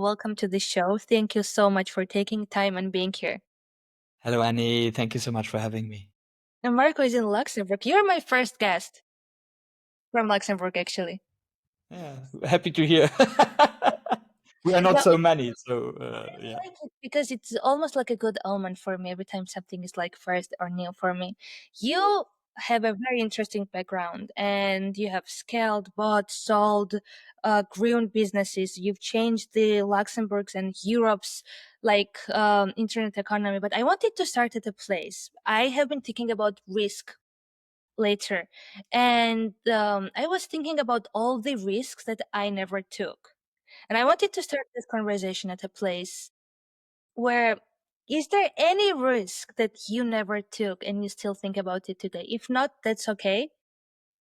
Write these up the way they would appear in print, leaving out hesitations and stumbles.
welcome to the show. Thank you so much for taking time and being here. Hello, Annie. Thank you so much for having me. And Marco is in Luxembourg. You're my first guest from Luxembourg, actually. Yeah, happy to hear. We are not Yeah, so many, so yeah. I like it because it's almost like a good omen for me every time something is like first or new for me. You have a very interesting background and you have scaled, bought, sold, grown businesses. You've changed the Luxembourg's and Europe's internet economy. But I wanted to start at a place. I have been thinking about risk later, and I was thinking about all the risks that I never took. And I wanted to start this conversation at a place where is there any risk that you never took and you still think about it today? If not, that's okay.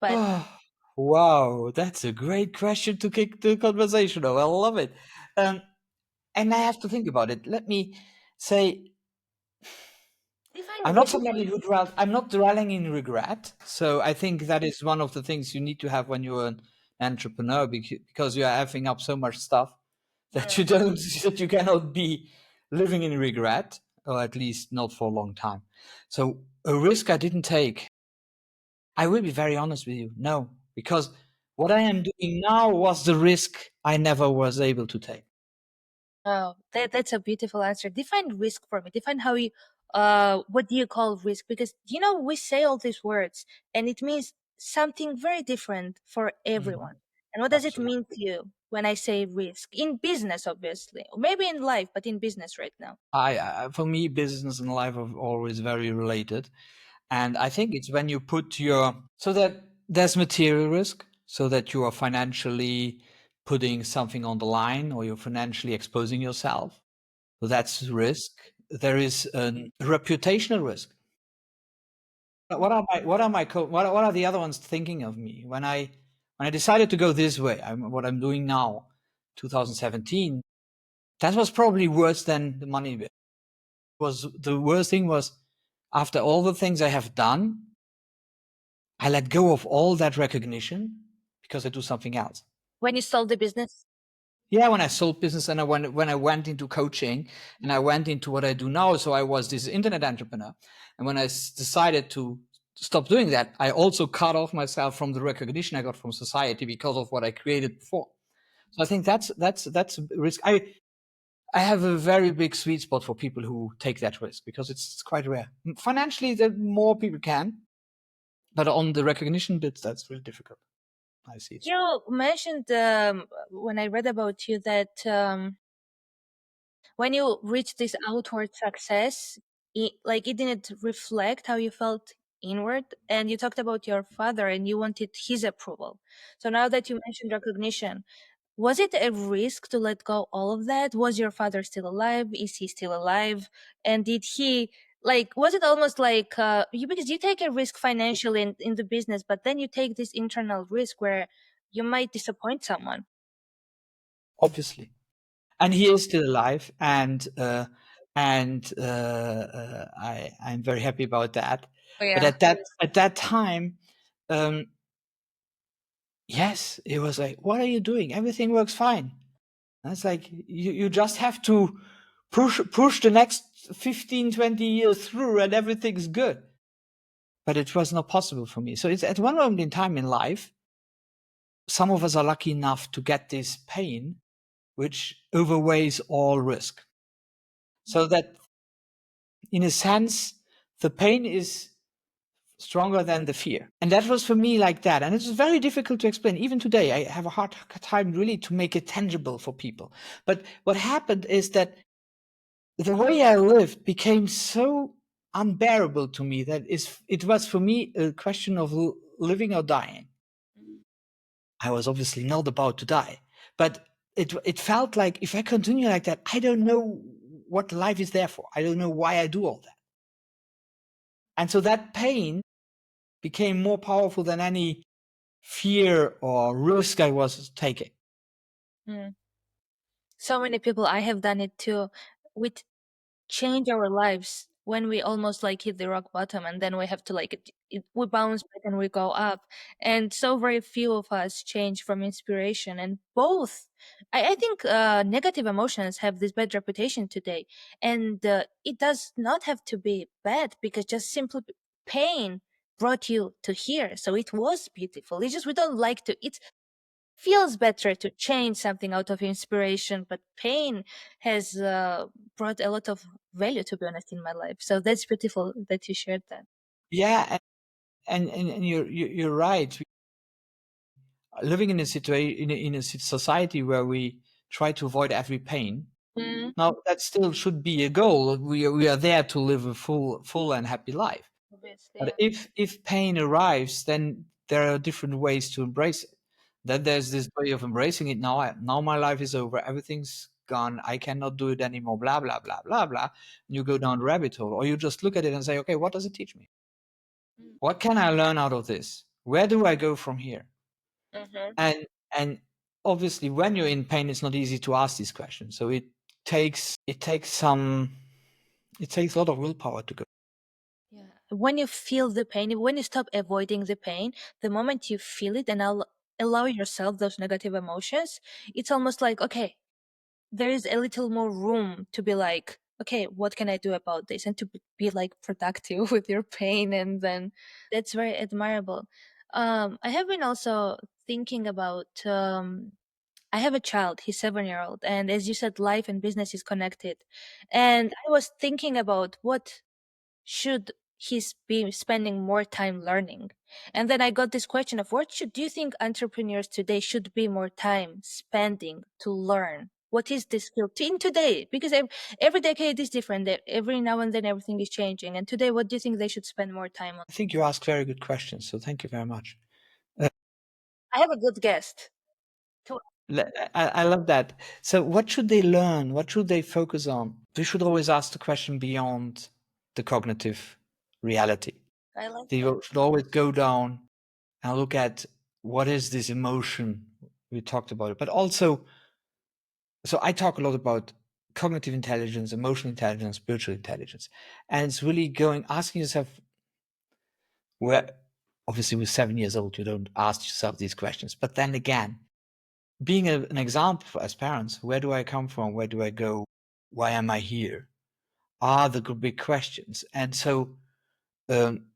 But Oh, wow, that's a great question to kick the conversation off. I love it. Um, and I have to think about it. Let me say, define I'm not risk for somebody you. who I'm not dwelling in regret. So I think that is one of the things you need to have when you're an entrepreneur, because you are having up so much stuff that you Mm. don't that you cannot be living in regret, or at least not for a long time. So a risk I didn't take. I will be very honest with you. No, because what I am doing now was the risk I never was able to take. Oh, that's a beautiful answer. Define risk for me. Define how you, what do you call risk? Because, we say all these words and it means something very different for everyone. Mhm. And what does it Absolutely. mean to you when I say risk? In business, obviously, or maybe in life, but in business right now. For me, business and life are always very related. And I think it's when you put so that there's material risk, so that you are financially putting something on the line or you're financially exposing yourself. So that's risk. There is a reputational risk. What are the other ones thinking of me when I decided to go this way? What I'm doing now, 2017. That was probably worse than the money bit. Was the worst thing was after all the things I have done, I let go of all that recognition because I do something else. When you sold the business? Yeah, when I sold business and when I went into coaching and I went into what I do now, so I was this internet entrepreneur. And when I decided to stop doing that, I also cut off myself from the recognition I got from society because of what I created before. So I think that's a risk. I have a very big sweet spot for people who take that risk because it's quite rare. Financially, the more people can, but on the recognition bits, that's really difficult. I see it. You mentioned when I read about you that when you reach this outward success, it didn't reflect how you felt inward. And you talked about your father and you wanted his approval. So now that you mentioned recognition, was it a risk to let go all of that? Was your father still alive? Is he still alive? And did he was it almost like you, because you take a risk financially in the business, but then you take this internal risk where you might disappoint someone? Obviously, and he is still alive, I'm very happy about that. Oh, But yeah. at that time, um, yes, it was like, what are you doing? Everything works fine. And it's like you just have to push the next 15, 20 years through, and everything's good. But it was not possible for me. So it's at one moment in time in life, some of us are lucky enough to get this pain, which overweighs all risk. So that in a sense, the pain is stronger than the fear. And that was for me like that. And it's very difficult to explain. Even today, I have a hard time really to make it tangible for people. But what happened is that the way I lived became so unbearable to me that it was for me a question of living or dying. I was obviously not about to die, but it felt like if I continue like that, I don't know what life is there for. I don't know why I do all that. And so that pain became more powerful than any fear or risk I was taking. Mm. So many people, I have done it too. We change our lives when we almost like hit the rock bottom, and then we have to like we bounce back and we go up. And so very few of us change from inspiration. And both, I think negative emotions have this bad reputation today. And it does not have to be bad, because just simply pain brought you to here, so it was beautiful. It's just we don't like to, it feels better to change something out of inspiration, but pain has brought a lot of value, to be honest, in my life. So that's beautiful that you shared that. Yeah, and you're right. Living in a situation in a society where we try to avoid every pain. Mm, Now that still should be a goal. We are there to live a full and happy life. obviously, But yeah. if pain arrives, then there are different ways to embrace it. Then there's this way of embracing it. Now my life is over. Everything's gone. I cannot do it anymore. Blah blah blah blah blah. And you go down the rabbit hole, or you just look at it and say, okay, what does it teach me? What can I learn out of this? Where do I go from here? Mm-hmm. And obviously, when you're in pain, it's not easy to ask these questions. So it takes a lot of willpower to go. Yeah. When you feel the pain, when you stop avoiding the pain, the moment you feel it and allow yourself those negative emotions, it's almost like, okay, there is a little more room to be like, okay, what can I do about this? And to be like productive with your pain. And then that's very admirable. I have been also thinking about, I have a child, he's 7 year old. And as you said, life and business is connected. And I was thinking about what should be spending more time learning. And then I got this question of what should do you think entrepreneurs today should be more time spending to learn? What is this skill in today? Because every decade is different. Every now and then everything is changing. And today, what do you think they should spend more time on? I think you ask very good questions, so thank you very much. Uh, I have a good guest. To, I love that. So, what should they learn? What should they focus on? We should always ask the question beyond the cognitive reality. I like They that. should always go down and look at what is this emotion we talked about it, but also, so I talk a lot about cognitive intelligence, emotional intelligence, spiritual intelligence, and it's really going asking yourself where. Obviously, with 7 years old, you don't ask yourself these questions, but then again, being an example as parents, where do I come from? Where do I go? Why am I here? Are the big questions. And so, um,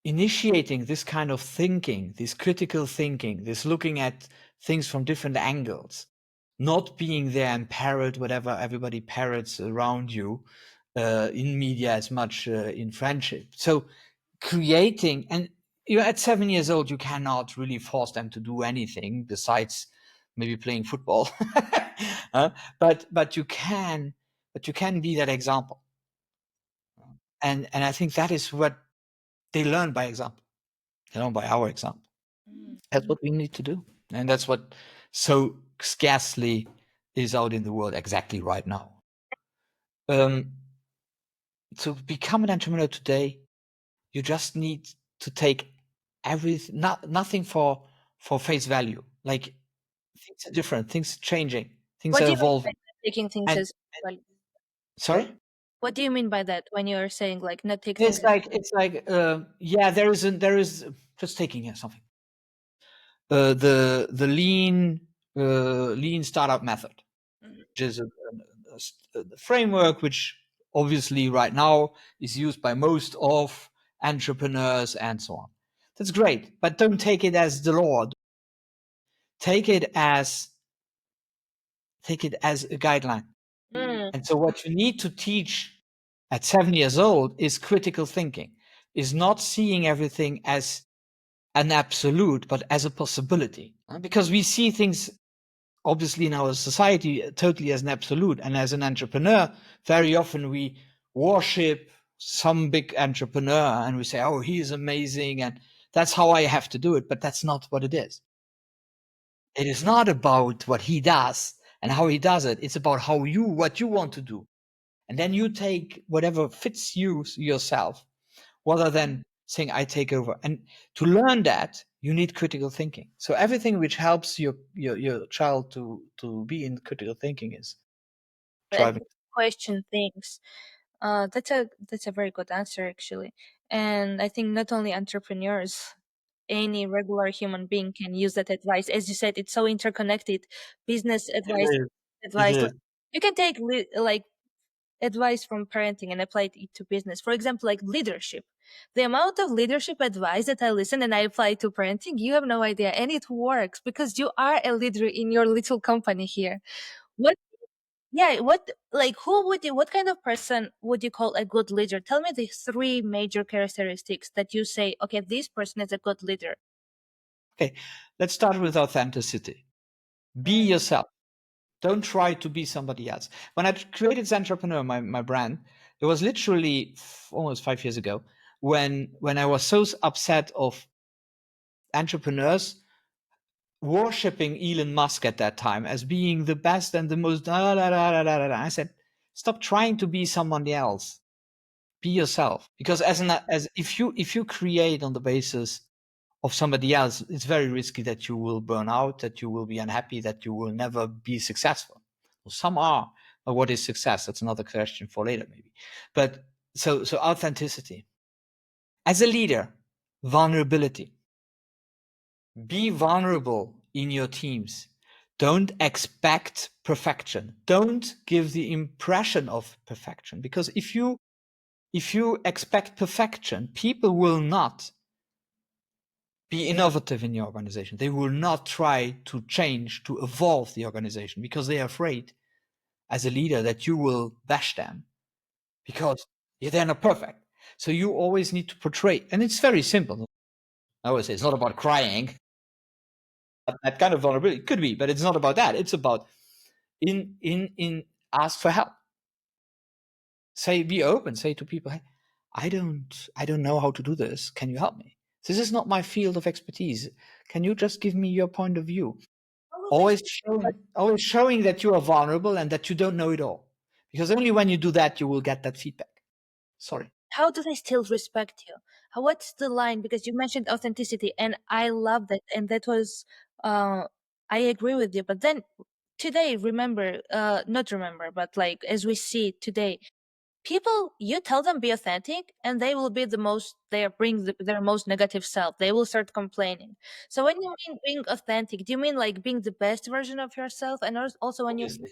initiating this kind of thinking, this critical thinking, this looking at things from different angles, not being there and parrot whatever everybody parrots around you in media as much in friendship. So creating, and you're at 7 years old, you cannot really force them to do anything besides maybe playing football. Uh, but you can be that example. And I think that is what they learn by example. They learn by our example. Mm. That's what we need to do. And that's what so scarcely is out in the world exactly right now. Um, to become an entrepreneur today, you just need to take everything, nothing for face value. Like things are different, things are changing, things What are do you mean by evolving. not taking things And as well? sorry, What do you mean by that when you're saying like not take it's things as like yeah, there is just taking something. The lean startup method, Mhm. which is a framework which obviously right now is used by most of entrepreneurs and so on. That's great, but don't take it as the law. Take it as a guideline. Mm. And so what you need to teach at 7 years old is critical thinking, is not seeing everything as an absolute, but as a possibility. Because we see things obviously in our society totally as an absolute. And as an entrepreneur, very often we worship some big entrepreneur and we say, oh, he is amazing. And that's how I have to do it. But that's not what it is. It is not about what he does and how he does it. It's about what you want to do. And then you take whatever fits you yourself rather than saying, I take over. And to learn that, you need critical thinking. So everything which helps your child to be in critical thinking is And driving. question things. That's a very good answer actually, and I think not only entrepreneurs, any regular human being can use that advice. As you said, it's so interconnected. Business It advice, is. It advice like is. you can take like advice from parenting and apply it to business. For example, like leadership. The amount of leadership advice that I listen and I apply to parenting, you have no idea, and it works because you are a leader in your little company here. What yeah, what kind of person would you call a good leader? Tell me the three major characteristics that you say, okay, this person is a good leader. Okay, let's start with authenticity. Be Mm. yourself. Don't try to be somebody else. When I created Entrepreneur, my brand, it was literally almost 5 years ago when I was so upset of entrepreneurs worshipping Elon Musk at that time as being the best and the most. Da, da, da, da, da, da. I said, stop trying to be somebody else. Be yourself. Because as if you create on the basis of somebody else, it's very risky that you will burn out, that you will be unhappy, that you will never be successful. Well, some are, but what is success? That's another question for later, maybe. But so authenticity. As a leader, vulnerability. Be vulnerable in your teams. Don't expect perfection. Don't give the impression of perfection, because if you expect perfection, people will not be innovative in your organization. They will not try to change, to evolve the organization, because they are afraid as a leader that you will bash them because they're not perfect. So you always need to portray, and it's very simple. I always say it's not about crying. That kind of vulnerability could be, but it's not about that. It's about in ask for help. Say, be open. Say to people, hey, I don't know how to do this. Can you help me? This is not my field of expertise. Can you just give me your point of view? How will they, Always showing that you are vulnerable and that you don't know it all, because only when you do that you will get that feedback. Sorry. how do they still respect you? What's the line? Because you mentioned authenticity, and I love that, and that was, uh, I agree with you. But then today, remember, not remember, but like as we see today, people, you tell them be authentic and they will be the most, they bring their most negative self, they will start complaining. So when you mean being authentic, do you mean like being the best version of yourself? And also when you, Obviously.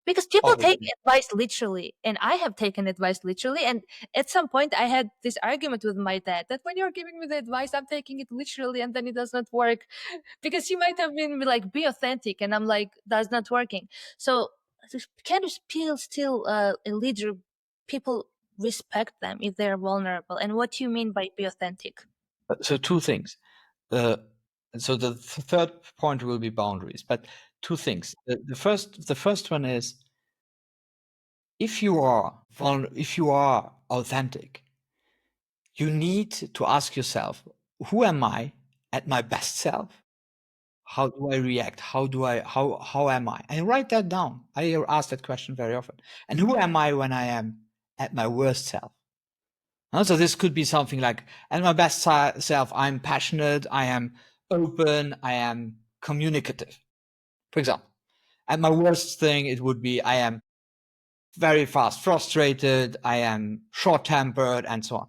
because people take Obviously. advice literally, and I have taken advice literally, and at some point I had this argument with my dad that when you're giving me the advice I'm taking it literally and then it does not work, because he might have been like be authentic and I'm like that's not working. So kind of still a leader, people respect them if they're vulnerable. And what do you mean by be authentic? So two things. uh, so the third point will be boundaries, but two things. The first one is, if you are authentic, you need to ask yourself, who am I at my best self? How do I react? How am I? And write that down. I ask that question very often. And who am I when I am at my worst self? So this could be something like, at my best self, I'm passionate, I am open, I am communicative, for example. At my worst thing, it would be, I am very fast frustrated, I am short tempered, and so on.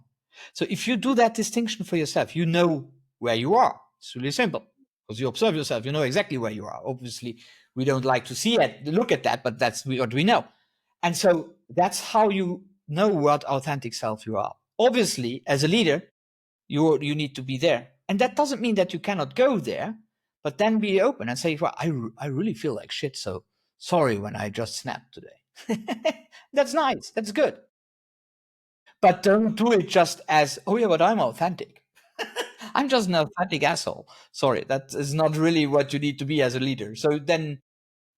So if you do that distinction for yourself, you know where you are. It's really simple, because you observe yourself, you know exactly where you are. Obviously, we don't like to see it, look at that, but that's what we know. And so that's how you know what authentic self you are. Obviously, as a leader, you need to be there. And that doesn't mean that you cannot go there, but then be open and say, well, I really feel like shit, so sorry when I just snapped today. That's nice. That's good. But don't do it just as, oh yeah, but I'm authentic. I'm just an authentic asshole. Sorry, that is not really what you need to be as a leader. So then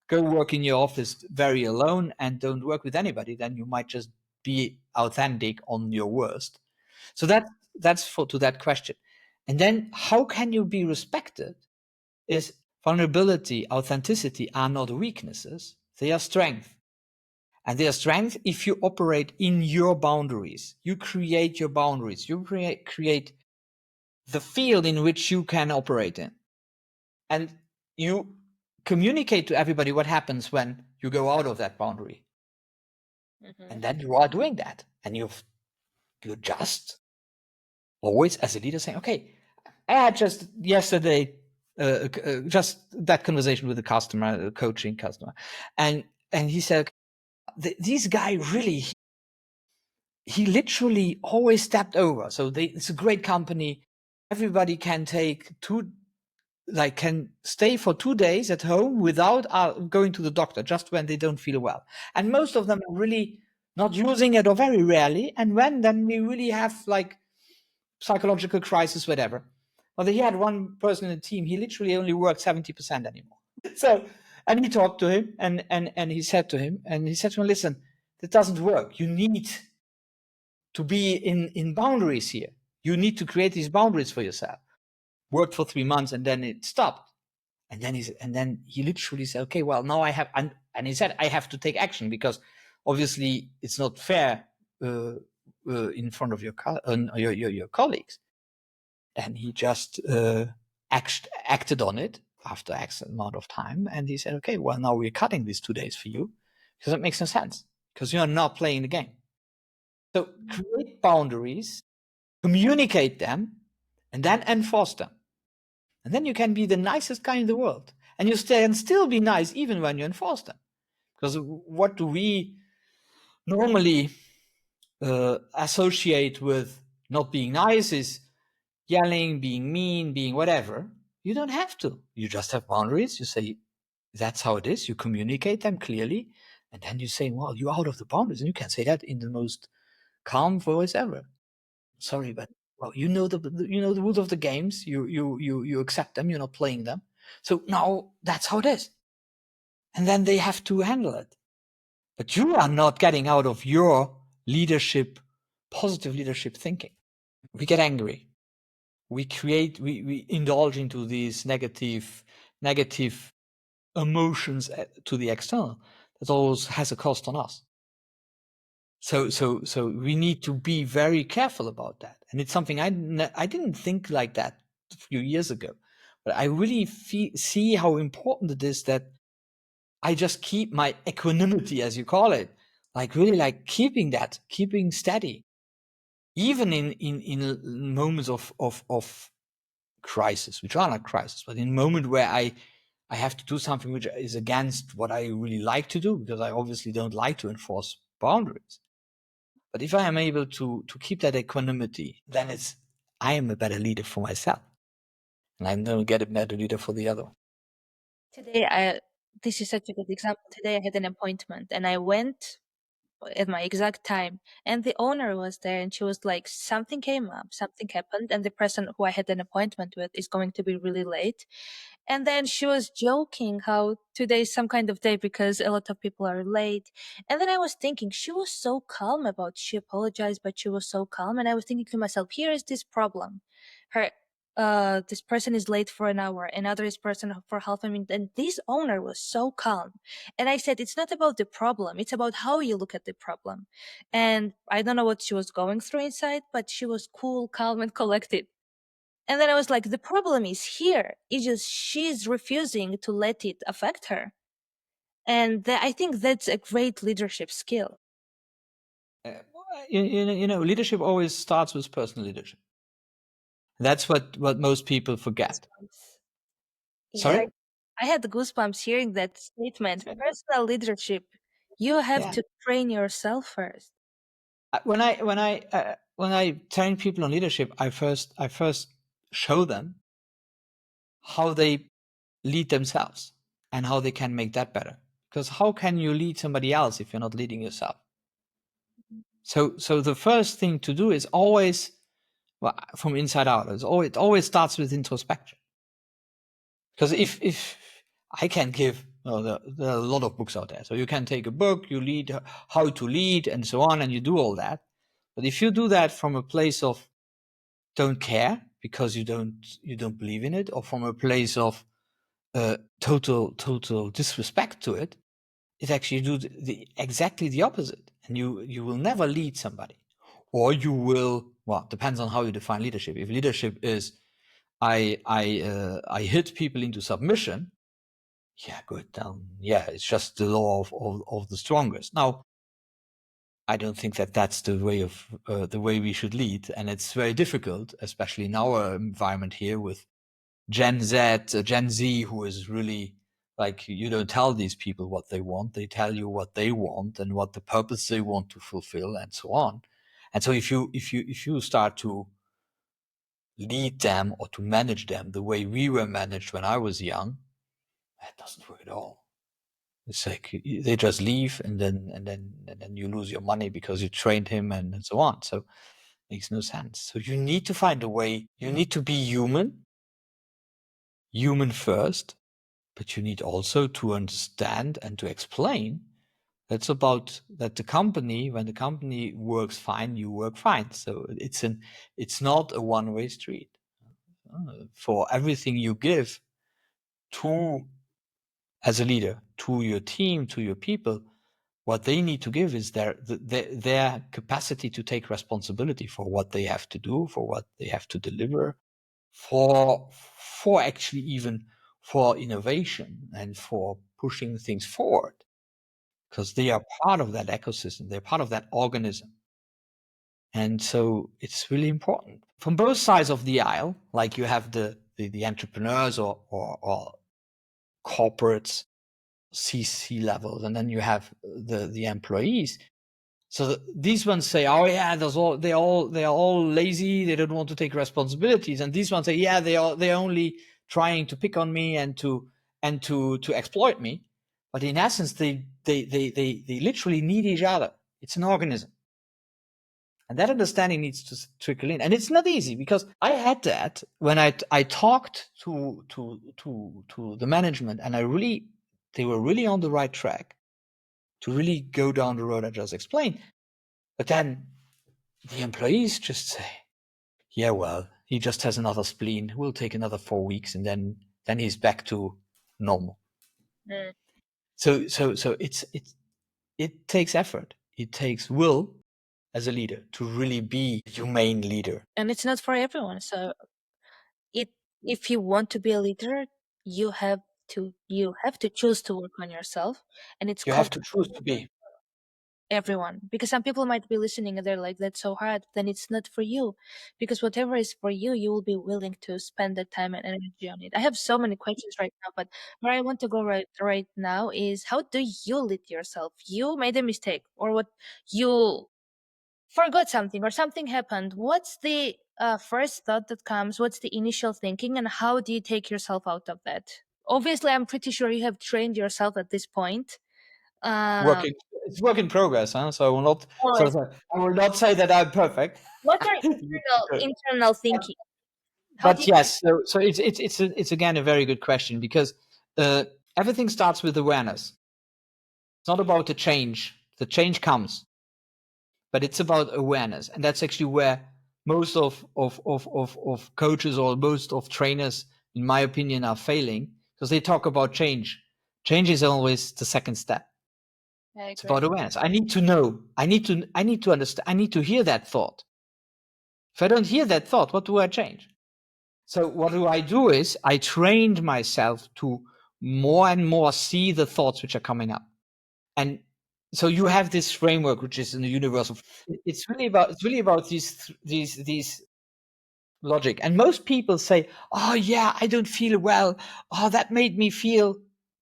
go work in your office very alone and don't work with anybody. Then you might just be authentic on your worst. So that's for to that question. And then how can you be respected? Is vulnerability, authenticity are not weaknesses, they are strength. And they are strength if you operate in your boundaries. You create your boundaries. You create the field in which you can operate in. And you communicate to everybody what happens when you go out of that boundary. And Mhm. then you are doing that. And you just always as a leader saying, okay, I had just yesterday, just that conversation with a customer, a coaching customer. And he said, this guy really, he literally always stepped over. So it's a great company. Everybody can can stay for 2 days at home without going to the doctor, just when they don't feel well. And most of them are really not using it, or very rarely. And when then we really have like psychological crisis, whatever. Well, he had one person in the team. He literally only worked 70% anymore. So, and he talked to him, and he said to him, listen, that doesn't work. You need to be in boundaries here. You need to create these boundaries for yourself. Worked for 3 months, and then it stopped. And then he literally said, okay, well, now I have, and he said, I have to take action, because obviously it's not fair in front of your colleagues. And he just acted on it after X amount of time. And he said, okay, well, now we're cutting these 2 days for you, because it makes no sense, because you're not playing the game. So create boundaries, communicate them, and then enforce them. And then you can be the nicest guy in the world. And you can still be nice even when you enforce them. Because what do we normally associate with not being nice is yelling, being mean, being whatever. You don't have to. You just have boundaries. You say, that's how it is. You communicate them clearly. And then you say, well, you're out of the boundaries. And you can say that in the most calm voice ever. Sorry, but well, you know the rules of the games. You accept them. You're not playing them. So now that's how it is. And then they have to handle it. But you are not getting out of your leadership, positive leadership thinking. We get angry. We indulge into these negative emotions to the external. That always has a cost on us. So we need to be very careful about that. And it's something I didn't think like that a few years ago, but I really see how important it is that I just keep my equanimity, as you call it, like really like keeping steady, even in moments of crisis, which are not crisis, but in a moment where I have to do something which is against what I really like to do, because I obviously don't like to enforce boundaries. But if I am able to keep that equanimity, then I am a better leader for myself, and I'm going to get a better leader for the other. Today, this is such a good example. Today, I had an appointment and I went at my exact time, and the owner was there, and she was like, something came up, something happened, and the person who I had an appointment with is going to be really late. And then she was joking how today is some kind of day because a lot of people are late. And then I was thinking, she was so calm about, she apologized, but she was so calm. And I was thinking to myself, here is this problem. Her this person is late for an hour, another is person for half a minute, and this owner was so calm. And I said, it's not about the problem, it's about how you look at the problem. And I don't know what she was going through inside, but she was cool, calm, and collected. And then I was like, the problem is here. It's just she's refusing to let it affect her. And I think that's a great leadership skill. Uh, leadership always starts with personal leadership. That's what most people forget. Goosebumps. Yeah, Sorry? I had goosebumps hearing that statement. Personal leadership. You have Yeah. to train yourself first. When I train people on leadership, I first show them how they lead themselves and how they can make that better. Because how can you lead somebody else if you're not leading yourself? So the first thing to do is always, well, from inside out. It always starts with introspection. Because if I can give, well, there are a lot of books out there. So you can take a book, you lead how to lead and so on, and you do all that. But if you do that from a place of don't care because you don't believe in it, or from a place of total disrespect to it, it actually do exactly the opposite, and you will never lead somebody, or you will. Well, depends on how you define leadership. If leadership is I hit people into submission, yeah, good. Yeah, it's just the law of the strongest. Now, I don't think that that's the way of the way we should lead, and it's very difficult, especially in our environment here with Gen Z, Gen Z, who is really like, you don't tell these people what they want; they tell you what they want and what the purpose they want to fulfill, and so on. And so, if you start to lead them or to manage them the way we were managed when I was young, that doesn't work at all. It's like they just leave, and then you lose your money because you trained him, and so on. So it makes no sense. So you need to find a way. You need to be human first, but you need also to understand and to explain. That's about that the company, when the company works fine, you work fine. So it's not a one-way street. For everything you give to as a leader to your team, to your people, what they need to give is their capacity to take responsibility for what they have to do, for what they have to deliver, for actually even for innovation and for pushing things forward, because they are part of that ecosystem, they're part of that organism. And so it's really important from both sides of the aisle. Like you have the entrepreneurs or corporates, C levels, and then you have the employees. So these ones say, "Oh yeah, they're all lazy. They don't want to take responsibilities." And these ones say, "Yeah, they're only trying to pick on me and to exploit me." But in essence, they literally need each other. It's an organism, and that understanding needs to trickle in. And it's not easy, because I had that when I talked to the management, and they were really on the right track to really go down the road I just explained. But then the employees just say, yeah, well, he just has another spleen. We'll take another 4 weeks, and then he's back to normal. Mm. So it takes effort. It takes will as a leader to really be a humane leader. And it's not for everyone. So it if you want to be a leader, you have to choose to work on yourself, and it's You called have to choose to be. everyone, because some people might be listening and they're like, that's so hard. Then it's not for you, because whatever is for you, you will be willing to spend the time and energy on it. I have so many questions right now, but where I want to go right now is, how do you lead yourself? You made a mistake, or what, you forgot something, or something happened. What's the first thought that comes? What's the initial thinking, and how do you take yourself out of that? Obviously, I'm pretty sure you have trained yourself at this point. um Working, it's work in progress, huh? So I will not. So Always. I will not say that I'm perfect. What's your internal thinking? How do But you yes, so it's again a very good question, because uh, everything starts with awareness. It's not about the change. The change comes, but it's about awareness, and that's actually where most of coaches, or most of trainers, in my opinion, are failing, because they talk about change. Change is always the second step. I It's agree. about awareness. I need to know. I need to understand. I need to hear that thought. If I don't hear that thought, what do I change? So what do? Is I trained myself to more and more see the thoughts which are coming up. And so you have this framework, which is in the universal. It's really about these logic. And most people say, "Oh yeah, I don't feel well. Oh, that made me feel."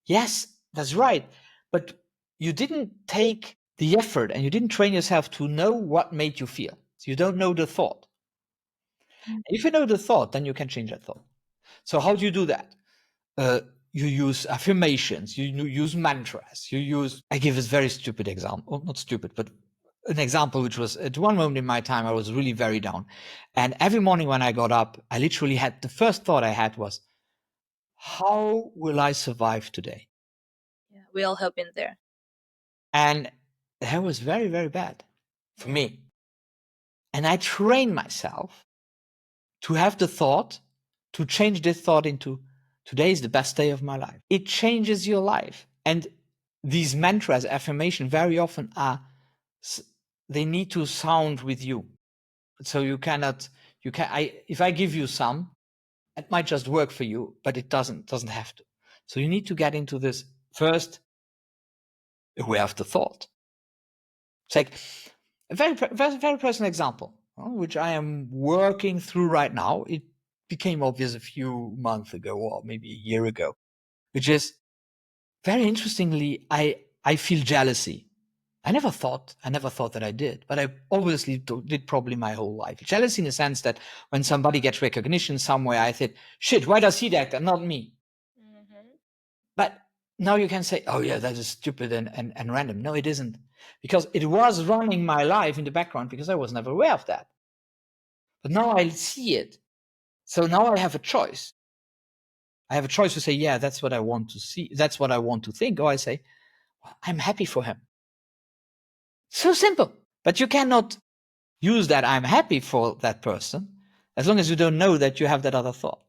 Yes, that's right. But you didn't take the effort, and you didn't train yourself to know what made you feel. So you don't know the thought. If you know the thought, then you can change that thought. So how do you do that? You use affirmations, you use mantras, I give this very stupid example, well, not stupid, but an example, which was at one moment in my time, I was really very down. And every morning when I got up, I literally had, the first thought I had was, how will I survive today? Yeah, we all have been there. And that was very, very bad for me. And I trained myself to have the thought, to change this thought into, today is the best day of my life. It changes your life. And these mantras, affirmation, very often they need to sound with you. So if I give you some, it might just work for you, but it doesn't have to. So you need to get into this first, aware of the thought. It's like, A very personal example, which I am working through right now. It became obvious a few months ago, or maybe a year ago, which is very interestingly, I feel jealousy. I never thought that I did, but I obviously did probably my whole life. Jealousy in the sense that when somebody gets recognition somewhere, I said, shit, why does he that and not me? Mhm. But now you can say, oh yeah, that is stupid and random. No, it isn't. Because it was running my life in the background because I was never aware of that. But now I see it. So now I have a choice. I have a choice to say, yeah, that's what I want to see. That's what I want to think. Or I say, well, I'm happy for him. So simple. But you cannot use that I'm happy for that person as long as you don't know that you have that other thought.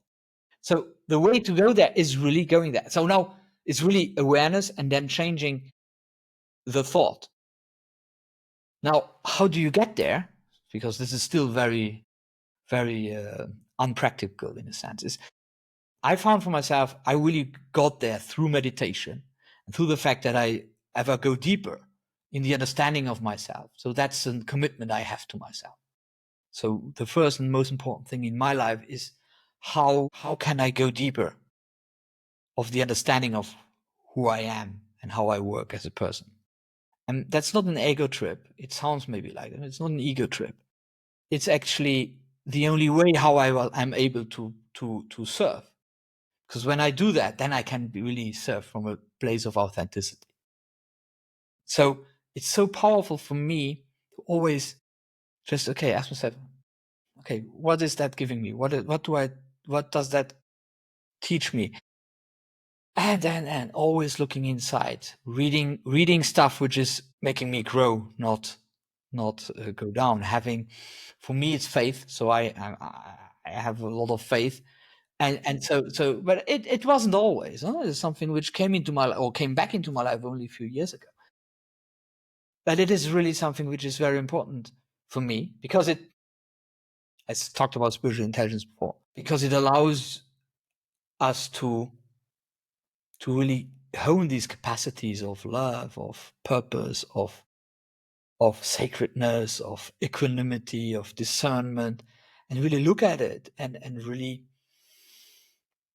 So the way to go there is really going there. So now it's really awareness and then changing the thought. Now, how do you get there? Because this is still very, very unpractical in a sense. Is I found for myself, I really got there through meditation and through the fact that I ever go deeper in the understanding of myself. So that's a commitment I have to myself. So the first and most important thing in my life is how can I go deeper of the understanding of who I am and how I work as a person. And that's not an ego trip. It sounds maybe like it. It's not an ego trip. It's actually the only way how I'm able to serve. Because when I do that, then I can really serve from a place of authenticity. So it's so powerful for me to always just, okay, ask myself, okay, what is that giving me? What does that teach me? And always looking inside, reading stuff which is making me grow, not go down. Having, for me, it's faith. So I have a lot of faith, and so, but it wasn't always. Huh? It's something which came into my or came back into my life only a few years ago. But it is really something which is very important for me because it, I talked about spiritual intelligence before, because it allows us to really hone these capacities of love, of purpose, of sacredness, of equanimity, of discernment, and really look at it and really,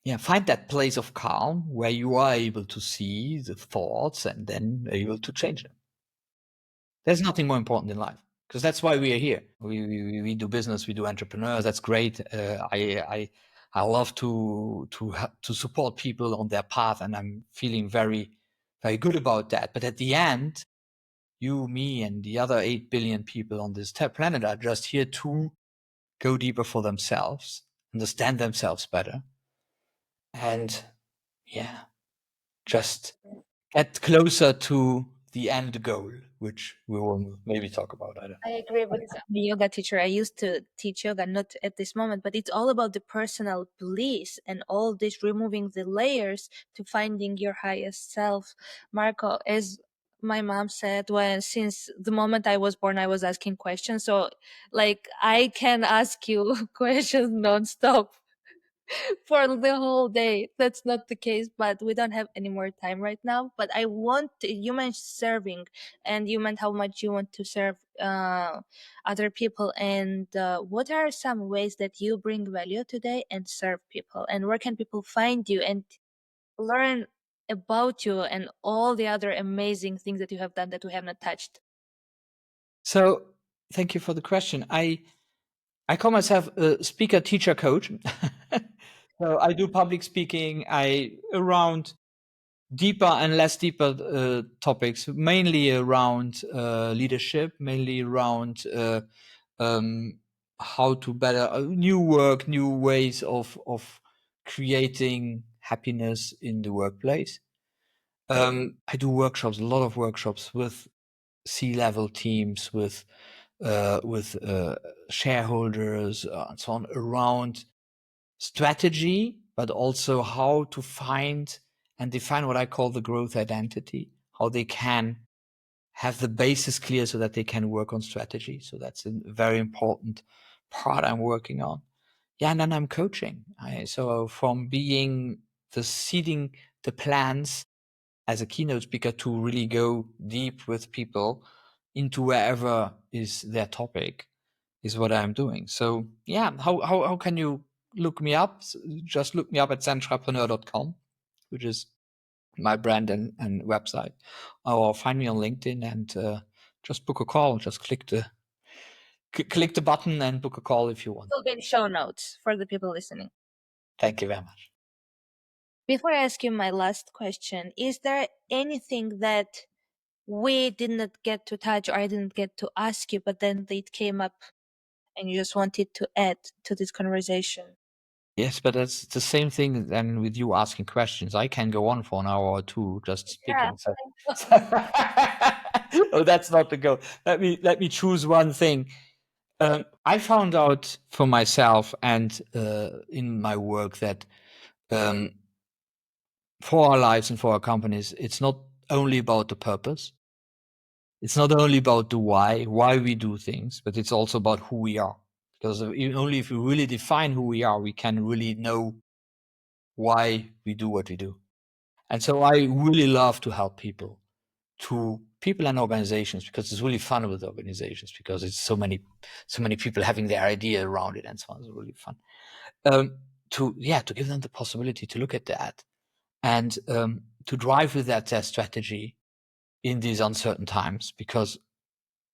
yeah, find that place of calm where you are able to see the thoughts and then able to change them. There's nothing more important in life because that's why we are here. We do business, we do entrepreneurs. That's great. I love to support people on their path, and I'm feeling very very good about that. But at the end, you, me, and the other 8 billion people on this planet are just here to go deeper for themselves, understand themselves better, and yeah, just get closer to the end goal, which we will maybe talk about. I don't know. I agree with this. I'm a yoga teacher. I used to teach yoga, not at this moment, but it's all about the personal bliss and all this removing the layers to finding your highest self. Marco, as my mom said, when since the moment I was born, I was asking questions. So, like, I can ask you questions nonstop for the whole day. That's not the case, but we don't have any more time right now. But I want you mentioned serving, and you meant how much you want to serve other people. And what are some ways that you bring value today and serve people? And where can people find you and learn about you and all the other amazing things that you have done that we have not touched? So thank you for the question. I call myself a speaker, teacher, coach. So I do public speaking. I around deeper and less deeper topics, mainly around leadership, mainly around how to better new work, new ways of creating happiness in the workplace. I do workshops, a lot of workshops with C-level teams, with shareholders, and so on, around strategy, but also how to find and define what I call the growth identity, how they can have the basis clear so that they can work on strategy. So that's a very important part I'm working on. Yeah, and then I'm coaching. So from being the seeding the plans as a keynote speaker to really go deep with people into wherever is their topic is what I'm doing. So yeah, how can you look me up? Just look me up at entrepreneur.com, which is my brand and website, or find me on LinkedIn and just book a call. Just click the button and book a call if you want. Will be in show notes for the people listening. Thank you very much. Before I ask you my last question, is there anything that we did not get to touch or I didn't get to ask you, but then it came up and you just wanted to add to this conversation? Yes, but that's the same thing then with you asking questions. I can go on for an hour or two just Yeah. speaking. So, oh, that's not the goal. Let me choose one thing. I found out for myself and in my work that um, for our lives and for our companies, it's not only about the purpose. It's not only about the why we do things, but it's also about who we are. Because only if we really define who we are, we can really know why we do what we do. And so I really love to help people and organizations, because it's really fun with organizations, because it's so many people having their idea around it and so on. It's really fun. To give them the possibility to look at that and to drive with that their strategy in these uncertain times, because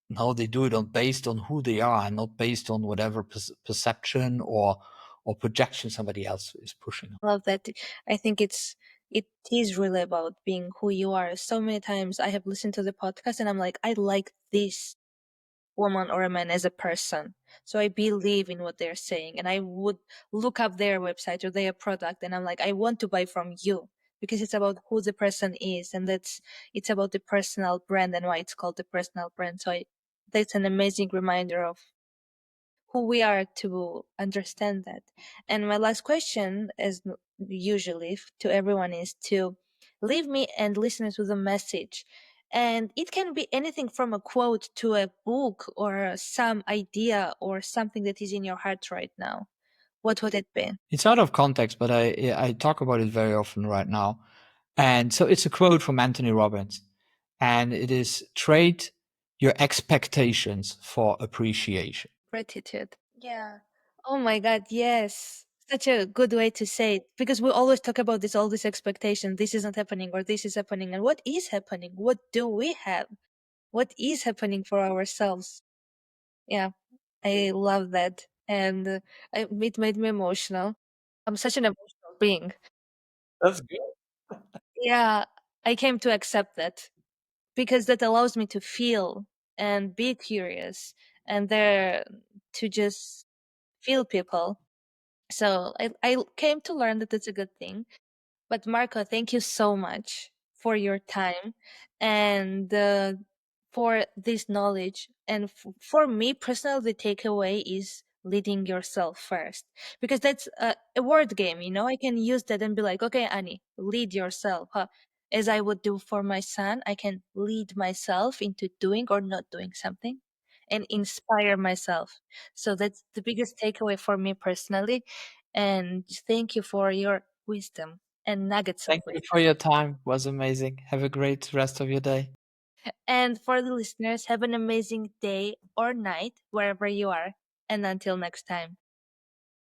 now they do it based on who they are and not based on whatever perception or projection somebody else is pushing. Love that. I think it is really about being who you are. So many times I have listened to the podcast and I'm like, I like this woman or a man as a person. So I believe in what they're saying and I would look up their website or their product and I'm like, I want to buy from you because it's about who the person is and it's about the personal brand and why it's called the personal brand. So that's an amazing reminder of who we are to understand that. And my last question, as usually to everyone, is to leave me and listeners with a message. And it can be anything from a quote to a book or some idea or something that is in your heart right now. What would it be? It's out of context, but I talk about it very often right now. And so it's a quote from Anthony Robbins, and it is trade your expectations for appreciation. Gratitude. Yeah. Oh my God, yes. Such a good way to say it because we always talk about this, all this expectation. This isn't happening or this is happening. And what is happening? What do we have? What is happening for ourselves? Yeah, I love that. And it made me emotional. I'm such an emotional being. That's good. Yeah, I came to accept that because that allows me to feel and be curious and there to just feel people. So I came to learn that it's a good thing. But Marco, thank you so much for your time and for this knowledge. And for me personally, the takeaway is leading yourself first because that's a word game. You know, I can use that and be like, okay, Annie, lead yourself. Huh? As I would do for my son, I can lead myself into doing or not doing something and inspire myself. So that's the biggest takeaway for me personally. And thank you for your wisdom and nuggets of Thank you for wisdom. your time. It was amazing. Have a great rest of your day. And for the listeners, have an amazing day or night wherever you are. And until next time.